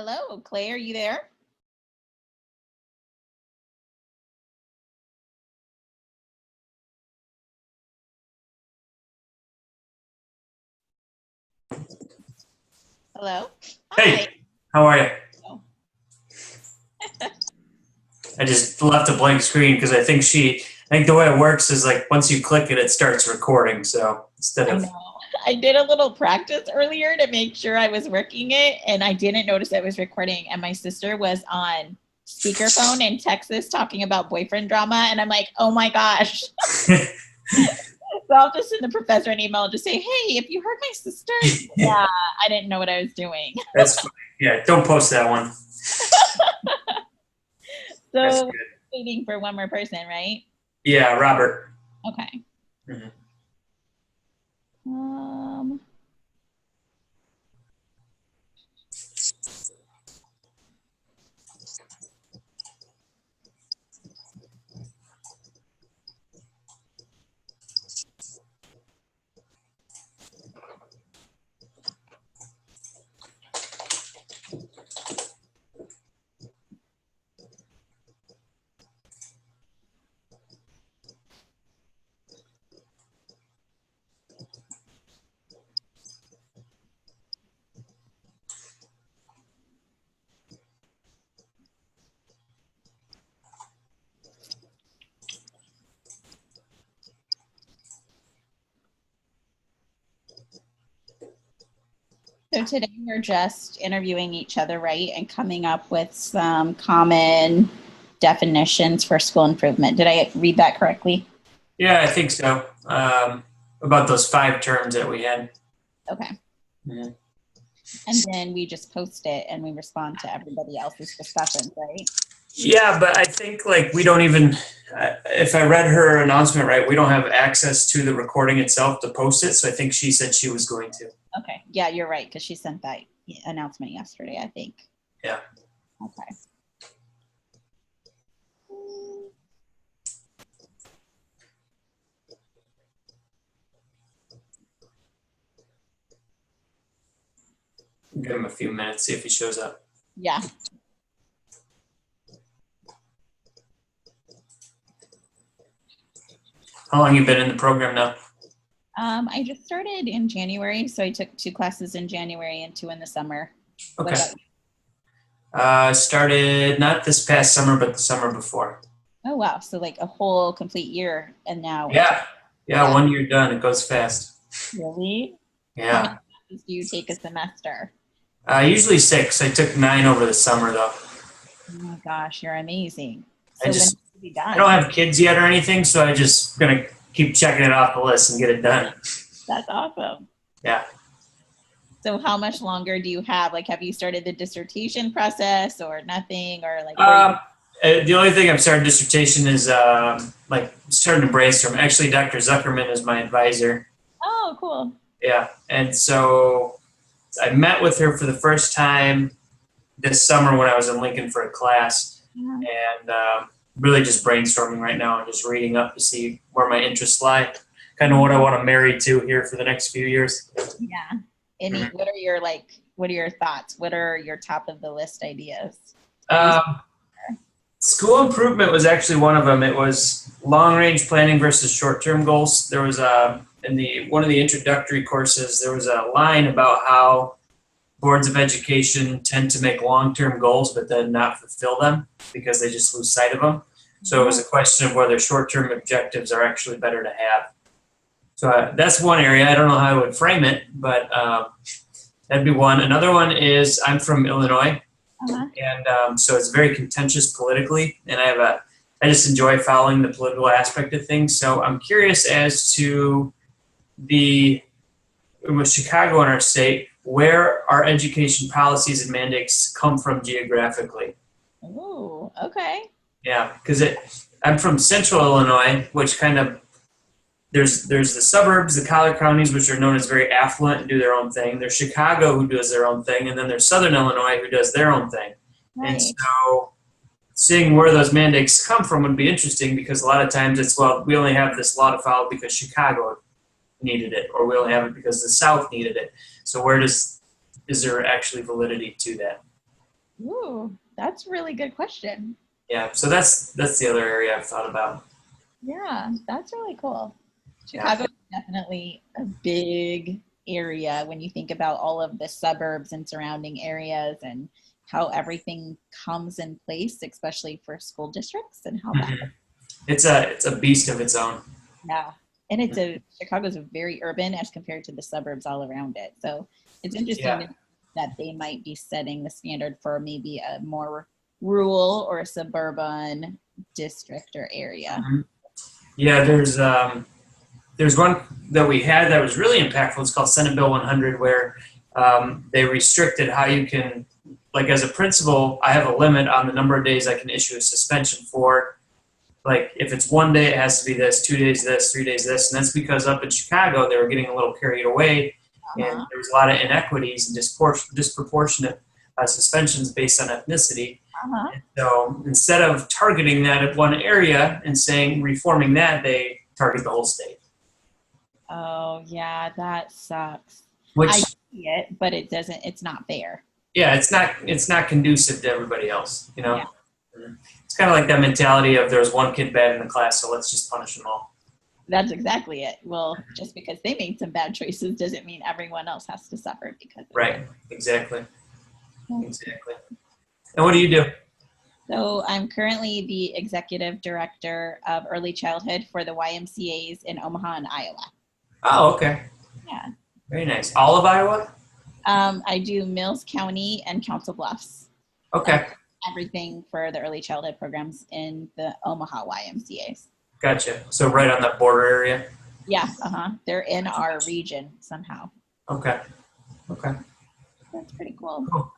Hello, Clay, are you there? Hello? Hey, how are you? I just left a blank screen because I think the way it works is like once you click it, it starts recording. So instead I of, know. I did a little practice earlier to make sure I was working it, and I didn't notice I was recording. And my sister was on speakerphone in Texas talking about boyfriend drama, and I'm like, oh my gosh. So I'll just send the professor an email and just say, hey, if you heard my sister, yeah, I didn't know what I was doing. that's fine. Yeah, don't post that one. That's So good. waiting for one more person, right? Yeah, Robert. Okay. Mhm. Um, so today we're just interviewing each other, right? And coming up with some common definitions for school improvement. Did I read that correctly? Yeah, I think so. About those 5 terms that we had. Okay. Mhm. And then we just post it and we respond to everybody else's discussions, right? Yeah, but I think like we don't even, if I read her announcement right, we don't have access to the recording itself to post it. So I think she said she was going to. Okay. Yeah, you're right, because she sent that announcement yesterday, I think. Yeah. Okay. Give him a few minutes, see if he shows up. Yeah. How long you been in the program now? I just started in January, so I took 2 classes in January and 2 in the summer. Okay. Started not this past summer, but the summer before. Oh, wow. So like a whole complete year and now. Yeah, 1 year done. It goes fast. Really? Yeah. How many classes do you take a semester? Usually 6. I took 9 over the summer though. Oh my gosh, you're amazing. So I when will it be done? I don't have kids yet or anything, so I just gonna keep checking it off the list and get it done. That's awesome. Yeah. So how much longer do you have? Like, have you started the dissertation process or nothing, or like? The only thing I've started dissertation is like starting to brainstorm. Actually, Dr. Zuckerman is my advisor. Oh, cool. Yeah, and so I met with her for the first time this summer when I was in Lincoln for a class, and really just brainstorming right now and just reading up to see where my interests lie, kind of what I want to marry to here for the next few years. Yeah. What are your thoughts? What are your top of the list ideas? School improvement was actually one of them. It was long range planning versus short term goals. There was in one of the introductory courses, there was a line about how boards of education tend to make long term goals, but then not fulfill them because they just lose sight of them. So it was a question of whether short term objectives are actually better to have. So that's one area. I don't know how I would frame it, but that'd be one. Another one is I'm from Illinois, and so it's very contentious politically, and I just enjoy following the political aspect of things. So I'm curious as to with Chicago in our state, where our education policies and mandates come from geographically. Oh, okay. Yeah, because I'm from central Illinois, which kind of there's the suburbs, the collar counties, which are known as very affluent and do their own thing. There's Chicago, who does their own thing, and then there's southern Illinois, who does their own thing. Right. And so seeing where those mandates come from would be interesting, because a lot of times it's, well, we only have this law to follow because Chicago needed it, or we only have it because the South needed it. So is there actually validity to that? Ooh, that's a really good question. Yeah, so that's the other area I've thought about. Yeah, that's really cool. Chicago is definitely a big area when you think about all of the suburbs and surrounding areas and how everything comes in place, especially for school districts and how that. It's a beast of its own. Yeah, and Chicago's very urban as compared to the suburbs all around it. So it's interesting that they might be setting the standard for maybe a more rural or suburban district or area. Yeah, there's one that we had that was really impactful. It's called Senate Bill 100, where they restricted how you can, like as a principal, I have a limit on the number of days I can issue a suspension for. Like if it's 1 day, it has to be this, 2 days this, 3 days this. And that's because up in Chicago, they were getting a little carried away, and there was a lot of inequities and disproportionate suspensions based on ethnicity. And so instead of targeting that at one area and saying reforming that, they target the whole state. Oh yeah, that sucks. Which, I see it, but it's not fair. Yeah, it's not conducive to everybody else, you know? Yeah. It's kind of like that mentality of there's one kid bad in the class, so let's just punish them all. That's exactly it. Well, just because they made some bad choices doesn't mean everyone else has to suffer because of it. Exactly. Exactly. And what do you do? So I'm currently the executive director of early childhood for the YMCAs in Omaha and Iowa. Oh, okay. Yeah. Very nice. All of Iowa? I do Mills County and Council Bluffs. Okay. Everything for the early childhood programs in the Omaha YMCAs. Gotcha. So right on that border area? Yeah. They're in our region somehow. Okay. That's pretty cool.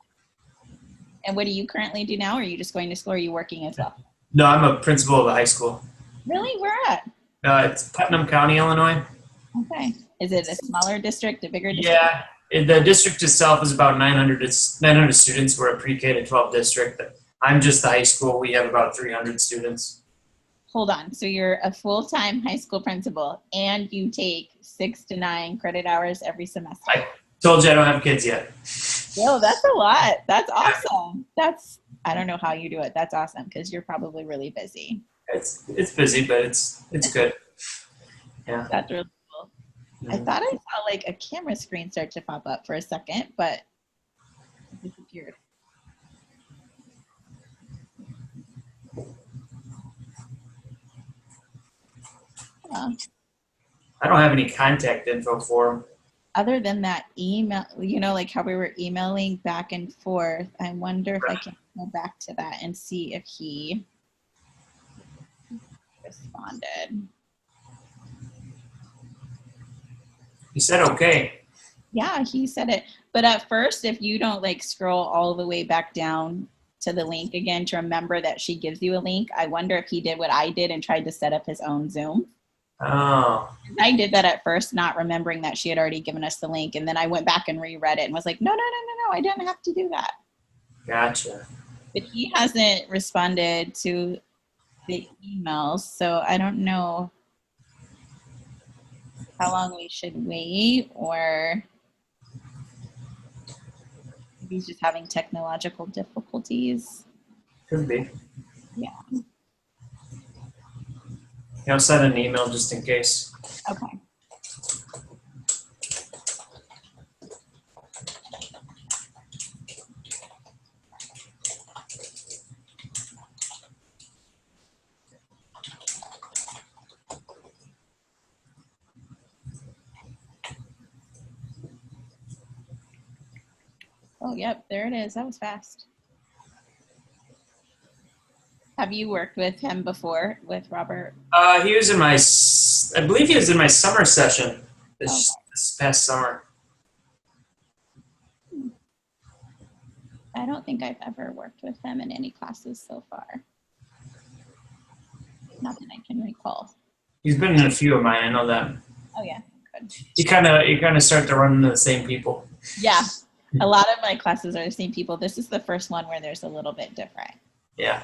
And what do you currently do now? Or are you just going to school, or are you working as well? No, I'm a principal of a high school. Really? Where at? It's Putnam County, Illinois. Okay. Is it a smaller district, a bigger district? Yeah. The district itself is about 900 students. We're a pre-K to 12 district. I'm just the high school. We have about 300 students. Hold on. So you're a full-time high school principal, and you take 6 to 9 credit hours every semester. I told you I don't have kids yet. No, that's a lot. That's awesome. I don't know how you do it. That's awesome because you're probably really busy. It's busy, but it's good. Yeah. That's really cool. I Mhm. thought I saw like a camera screen start to pop up for a second, but it disappeared. Huh. I don't have any contact info for him. Other than that email, like how we were emailing back and forth, I wonder if I can go back to that and see if he responded. He said okay. Yeah, he said it. But at first, if you don't like scroll all the way back down to the link again to remember that she gives you a link, I wonder if he did what I did and tried to set up his own Zoom. Oh, I did that at first, not remembering that she had already given us the link. And then I went back and reread it and was like, no, I didn't have to do that. gotcha. But he hasn't responded to the emails. So I don't know how long we should wait, or if he's just having technological difficulties. Could be. Yeah. I'll send an email just in case. Okay. Oh, yep, there it is. That was fast. Have you worked with him before, with Robert? He was in I believe he was in my summer session this past summer. I don't think I've ever worked with him in any classes so far. Not that I can recall. He's been in a few of mine. I know that. Oh yeah, good. You kind of start to run into the same people. Yeah, a lot of my classes are the same people. This is the first one where there's a little bit different. Yeah.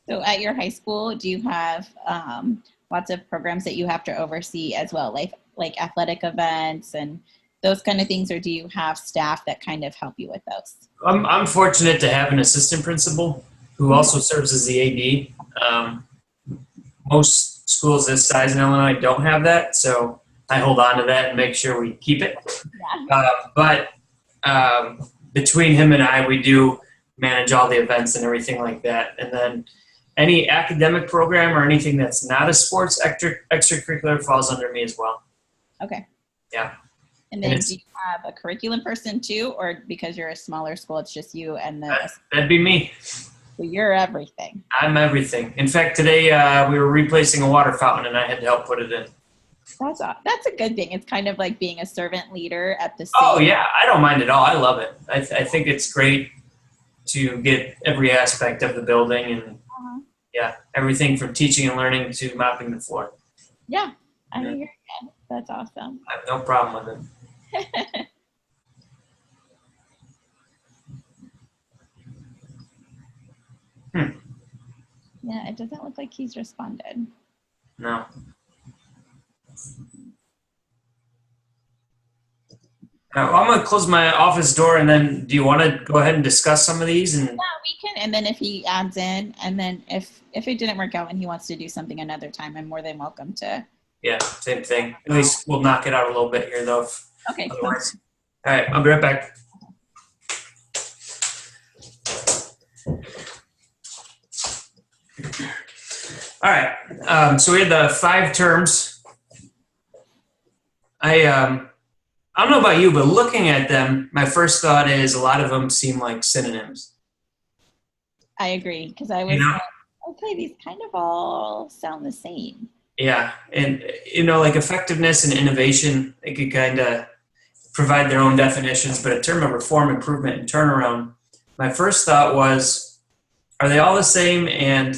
So at your high school, do you have lots of programs that you have to oversee as well, like athletic events and those kind of things, or do you have staff that kind of help you with those? I'm fortunate to have an assistant principal who also serves as the AD. Most schools this size in Illinois don't have that, so I hold on to that and make sure we keep it. Yeah. But between him and I, we do manage all the events and everything like that. And then any academic program or anything that's not a sports extracurricular falls under me as well. Okay. Yeah. And then do you have a curriculum person too, or because you're a smaller school, it's just you and that'd be me. So you're everything. I'm everything. In fact, today we were replacing a water fountain and I had to help put it in. That's a good thing. It's kind of like being a servant leader at the same. Oh yeah, I don't mind at all. I love it. I think it's great to get every aspect of the building and yeah, everything from teaching and learning to mopping the floor. Yeah, I hear you. That's awesome. I have no problem with it. Yeah, it doesn't look like he's responded. No. I'm going to close my office door, and then do you want to go ahead and discuss some of these? And yeah, we can. And then if he adds in, and then if it didn't work out and he wants to do something another time, I'm more than welcome to. Yeah, same thing. At least we'll knock it out a little bit here, though. Okay. Cool. All right, I'll be right back. All right, so we had the 5 terms. I don't know about you, but looking at them, my first thought is a lot of them seem like synonyms. I agree, because I was like, okay, these kind of all sound the same. Yeah, and like effectiveness and innovation, they could kind of provide their own definitions, but a term of reform, improvement, and turnaround, my first thought was, are they all the same? And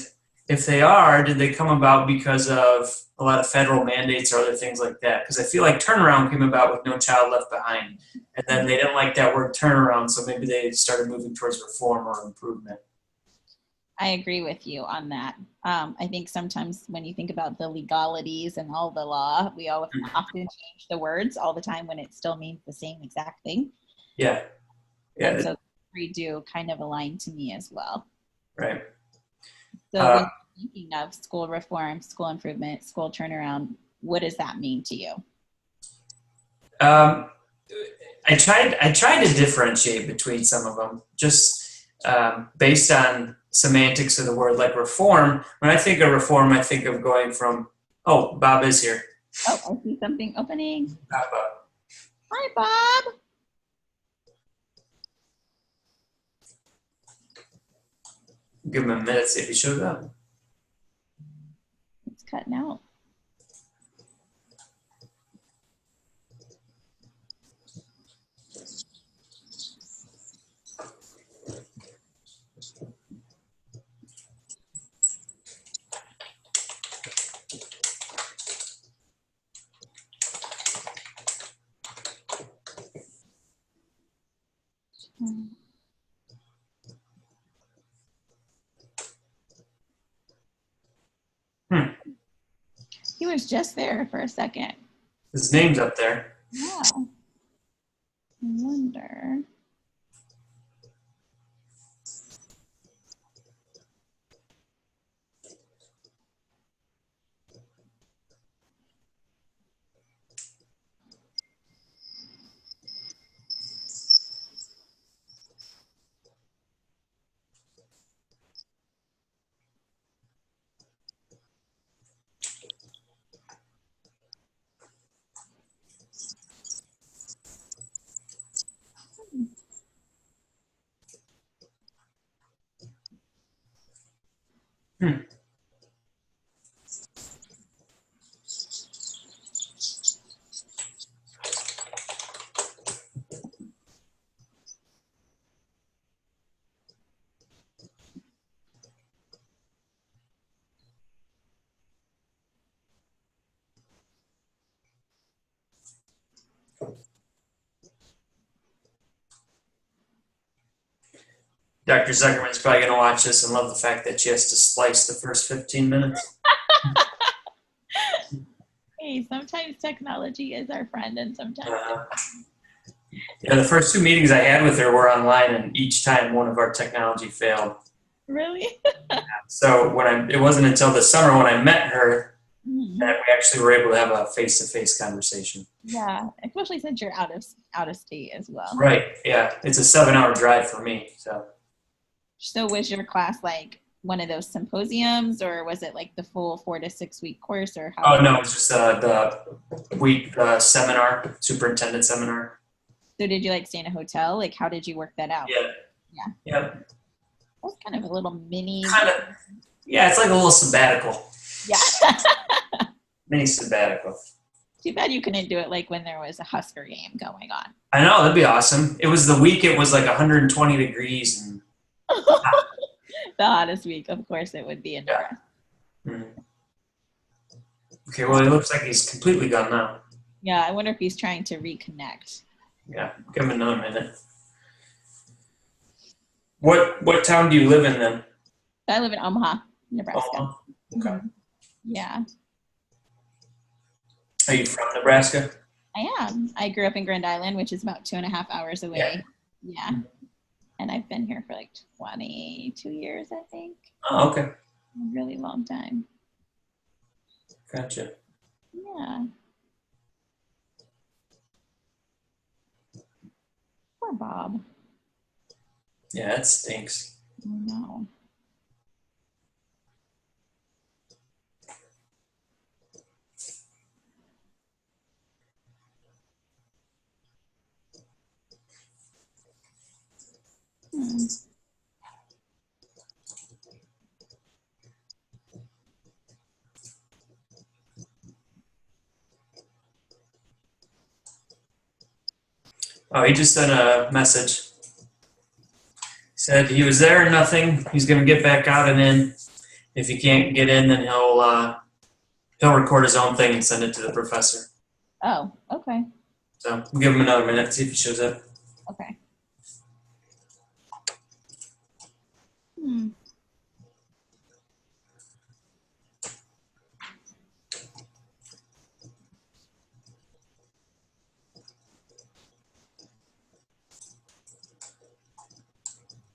if they are, did they come about because of a lot of federal mandates or other things like that? Because I feel like turnaround came about with No Child Left Behind, and then they didn't like that word turnaround, so maybe they started moving towards reform or improvement. I agree with you on that. I think sometimes when you think about the legalities and all the law, we all often change the words all the time when it still means the same exact thing. Yeah. Yeah. And so we do kind of align to me as well. Right. So when you're thinking of school reform, school improvement, school turnaround, what does that mean to you? I tried to differentiate between some of them, just based on semantics of the word. Like reform, when I think of reform, I think of going from, oh, Bob is here. Oh, I see something opening. Bob. Hi, Bob. Give him a minute, see if he shows up. It's cutting out. He was just there for a second. His name's up there. Yeah. I wonder. Dr. Zuckerman's probably going to watch this and love the fact that she has to slice the first 15 minutes. Hey, sometimes technology is our friend, and sometimes. Yeah, the first 2 meetings I had with her were online, and each time one of our technology failed. Really? So it wasn't until the summer when I met her Mm-hmm. that we actually were able to have a face-to-face conversation. Yeah, especially since you're out of state as well. Right. Yeah, it's a 7-hour drive for me. So was your class like one of those symposiums, or was it like the full 4 to 6 week course, or how? Oh no, it's just the week seminar, superintendent seminar. So did you like stay in a hotel? Like, how did you work that out? Yeah. That's kind of a little mini. Yeah, it's like a little sabbatical. Yeah. Mini sabbatical. Too bad you couldn't do it like when there was a Husker game going on. I know, that'd be awesome. It was the week it was like 120 degrees and the hottest week, of course it would be in Nebraska. Okay, well, it looks like he's completely gone now. Yeah, I wonder if he's trying to reconnect. Yeah, give him another minute. What town do you live in then? I live in Omaha, Nebraska. Omaha? Okay. Yeah. Are you from Nebraska? I am. I grew up in Grand Island, which is about 2.5 hours away. Yeah. And I've been here for like 22 years, I think. Oh, okay. A really long time. Gotcha. Yeah. Poor Bob. Yeah, that stinks. I know. Oh, he just sent a message. He said he was there and nothing. He's going to get back out and in. If he can't get in, then he'll record his own thing and send it to the professor. Oh, okay. So we'll give him another minute, see if he shows up. Okay. Hmm.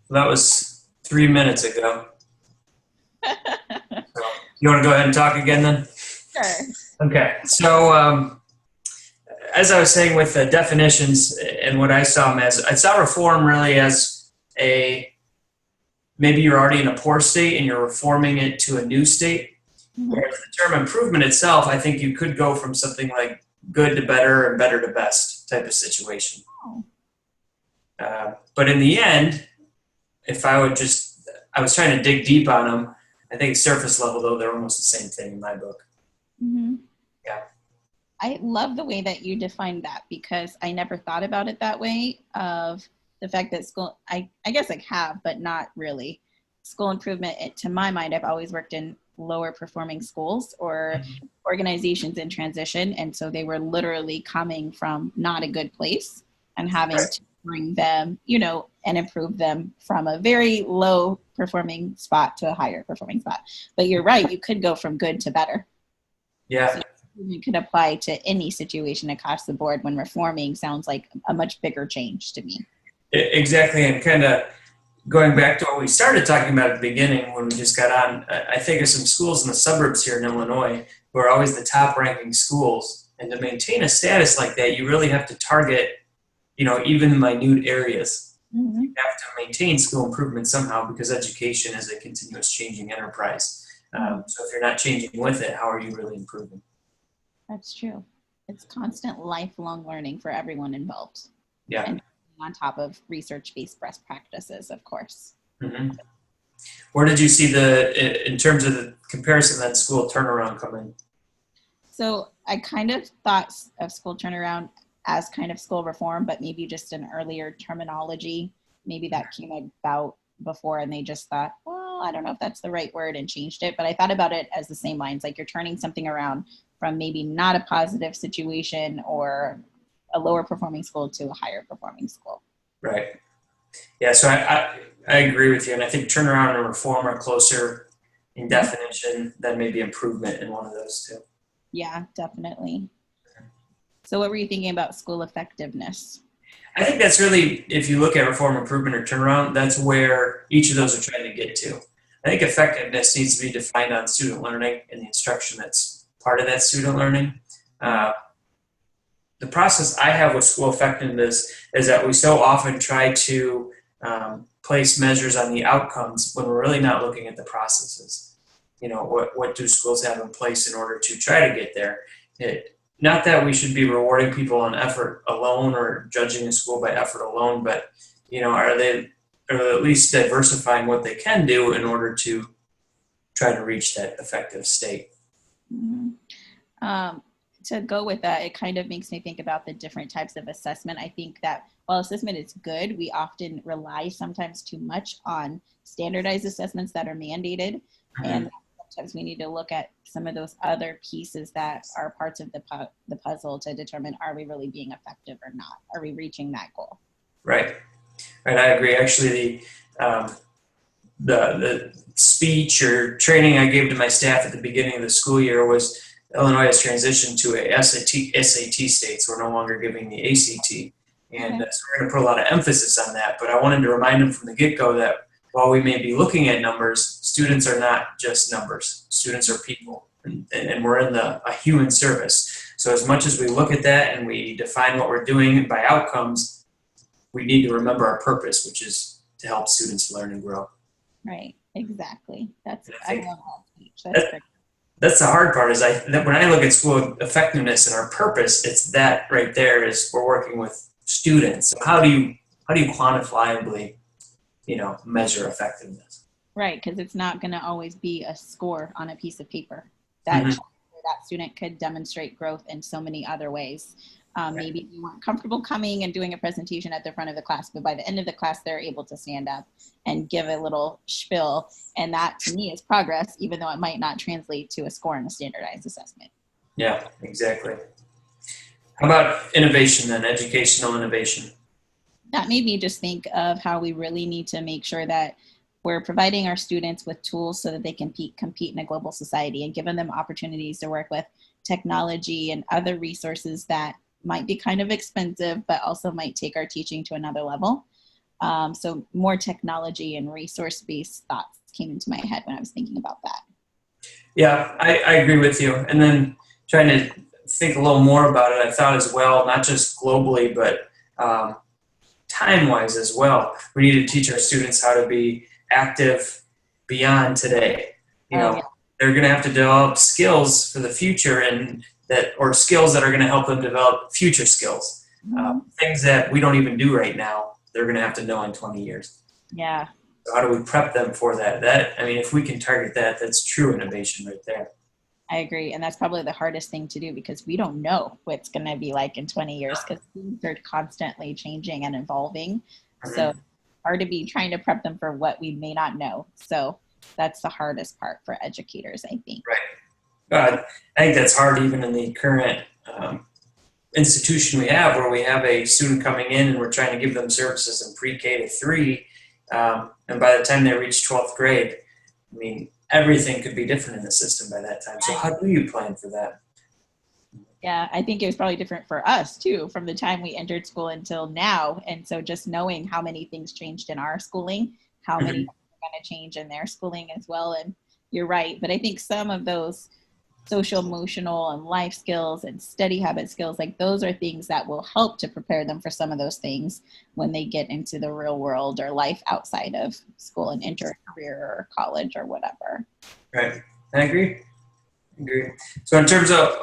That was 3 minutes ago. So you want to go ahead and talk again then? Sure. Okay. So as I was saying with the definitions and what I saw them as, I saw reform really as maybe you're already in a poor state and you're reforming it to a new state. Mm-hmm. Whereas the term improvement itself, I think you could go from something like good to better and better to best type of situation. Oh. But in the end, if I was trying to dig deep on them. I think surface level, though, they're almost the same thing in my book. Mm-hmm. Yeah. I love the way that you defined that, because I never thought about it that way, of the fact that school, I guess I have, but not really. School improvement, to my mind, I've always worked in lower performing schools or organizations in transition. And so they were literally coming from not a good place and having to bring them, and improve them from a very low performing spot to a higher performing spot. But you're right, you could go from good to better. Yeah. So you could apply to any situation across the board, when reforming sounds like a much bigger change to me. Exactly. And kind of going back to what we started talking about at the beginning when we just got on, I think of some schools in the suburbs here in Illinois who are always the top ranking schools. And to maintain a status like that, you really have to target, even minute areas. Mm-hmm. You have to maintain school improvement somehow, because education is a continuous changing enterprise. So if you're not changing with it, how are you really improving? That's true. It's constant lifelong learning for everyone involved. Yeah. And on top of research-based best practices, of course. Mm-hmm. Where did you see in terms of the comparison, that school turnaround come in? So I kind of thought of school turnaround as kind of school reform, but maybe just an earlier terminology. Maybe that came about before and they just thought, well, I don't know if that's the right word, and changed it. But I thought about it as the same lines, like you're turning something around from maybe not a positive situation or a lower performing school to a higher performing school. Right. Yeah, so I agree with you. And I think turnaround and reform are closer in definition than maybe improvement in one of those two. Yeah, definitely. So what were you thinking about school effectiveness? I think that's really, if you look at reform, improvement, or turnaround, that's where each of those are trying to get to. I think effectiveness needs to be defined on student learning and the instruction that's part of that student learning. The process I have with school effectiveness is that we so often try to place measures on the outcomes when we're really not looking at the processes. What do schools have in place in order to try to get there? Not that we should be rewarding people on effort alone or judging a school by effort alone, but are they at least diversifying what they can do in order to try to reach that effective state? Mm-hmm. To go with that, it kind of makes me think about the different types of assessment. I think that while assessment is good, we often rely sometimes too much on standardized assessments that are mandated. Mm-hmm. And sometimes we need to look at some of those other pieces that are parts of the puzzle to determine, are we really being effective or not? Are we reaching that goal? Right. I agree. Actually, the speech or training I gave to my staff at the beginning of the school year was Illinois has transitioned to a SAT state, so we're no longer giving the ACT. And so we're going to put a lot of emphasis on that. But I wanted to remind them from the get-go that while we may be looking at numbers, students are not just numbers. Students are people, and we're in a human service. So as much as we look at that and we define what we're doing by outcomes, we need to remember our purpose, which is to help students learn and grow. Right, exactly. I love that speech. That's the hard part, is when I look at school effectiveness and our purpose, it's that right there, is we're working with students. So how do you quantifiably, measure effectiveness? Right, because it's not going to always be a score on a piece of paper. That student could demonstrate growth in so many other ways. Maybe they weren't comfortable coming and doing a presentation at the front of the class, but by the end of the class, they're able to stand up and give a little spiel. And that to me is progress, even though it might not translate to a score in a standardized assessment. Yeah, exactly. How about innovation then, educational innovation? That made me just think of how we really need to make sure that we're providing our students with tools so that they can compete in a global society, and giving them opportunities to work with technology and other resources that might be kind of expensive, but also might take our teaching to another level. So more technology and resource-based thoughts came into my head when I was thinking about that. Yeah, I agree with you. And then trying to think a little more about it, I thought as well, not just globally, but time-wise as well. We need to teach our students how to be active beyond today. Yeah. They're going to have to develop skills for the future, and or skills that are going to help them develop future skills. Things that we don't even do right now, they're going to have to know in 20 years. Yeah. So how do we prep them for that? If we can target that, that's true innovation right there. I agree. And that's probably the hardest thing to do, because we don't know what it's going to be like in 20 years, because things are constantly changing and evolving. So it's hard to be trying to prep them for what we may not know. So that's the hardest part for educators, I think. Right. I think that's hard even in the current institution we have, where we have a student coming in and we're trying to give them services in pre-K to 3. And by the time they reach 12th grade, everything could be different in the system by that time. So how do you plan for that? Yeah, I think it was probably different for us too, from the time we entered school until now. And so just knowing how many things changed in our schooling, how many things are going to change in their schooling as well. And you're right. But I think some of those social, emotional, and life skills and study habit skills, like those are things that will help to prepare them for some of those things when they get into the real world or life outside of school and enter a career or college or whatever. Right. I agree. So in terms of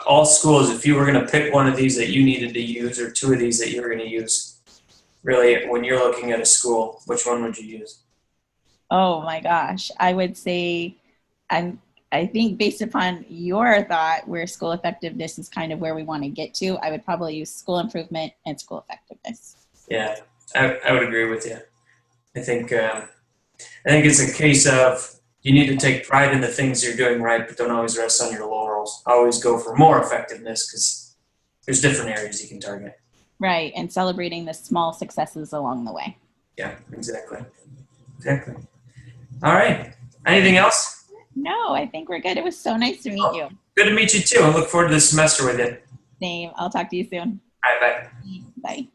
all schools, if you were going to pick one of these that you needed to use, or 2 of these that you were going to use, really, when you're looking at a school, which one would you use? Oh my gosh. I would say, I think based upon your thought, where school effectiveness is kind of where we want to get to, I would probably use school improvement and school effectiveness. Yeah, I would agree with you. I think it's a case of, you need to take pride in the things you're doing right, but don't always rest on your laurels. Always go for more effectiveness, because there's different areas you can target. Right, and celebrating the small successes along the way. Yeah, exactly. All right. Anything else? No, I think we're good. It was so nice to meet you. Good to meet you too. I look forward to this semester with you. Same. I'll talk to you soon. All right, bye. Bye.